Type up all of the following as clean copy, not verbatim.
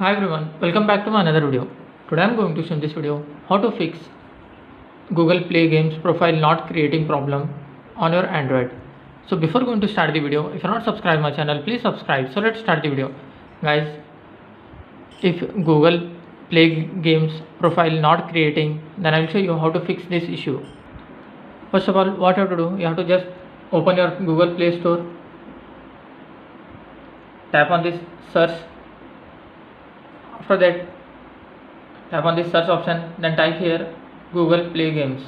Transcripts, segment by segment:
Hi everyone, welcome back to my another video. Today I am going to show in this video how to fix Google Play Games profile not creating problem on your Android. So before going to start the video, if you are not subscribed my channel, please subscribe. So let's start the video. Guys, if Google Play Games profile not creating, then I will show you how to fix this issue. First of all, what you have to do, you have to just open your Google Play Store, tap on this search. After that, tap on this search option, then type here Google Play Games.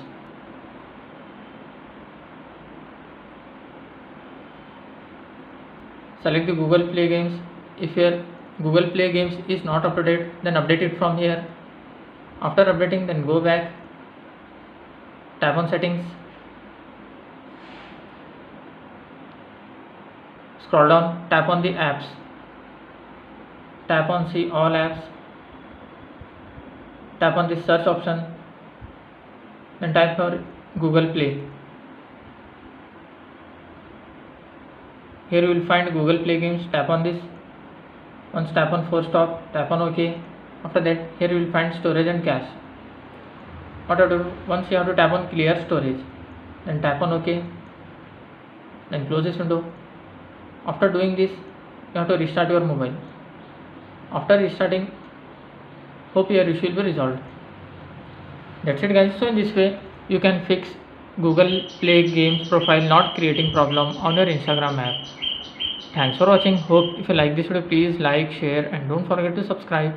Select the Google Play Games. If your Google Play Games is not up to date, then update it from here. After updating, then go back, tap on settings, scroll down, tap on the apps, tap on see all apps, tap on the search option, then type for Google Play. Here you will find Google Play Games, tap on this. Once tap on force stop, tap on OK. After that, here you will find storage and cache. What to do? Once you have to tap on clear storage, then tap on OK, then close this window. After doing this, you have to restart your mobile. After restarting, hope your issue will be resolved. That's it guys. So in this way you can fix Google Play Games profile not creating problem on your Instagram app. Thanks for watching. Hope if you like this video, please like, share and don't forget to subscribe.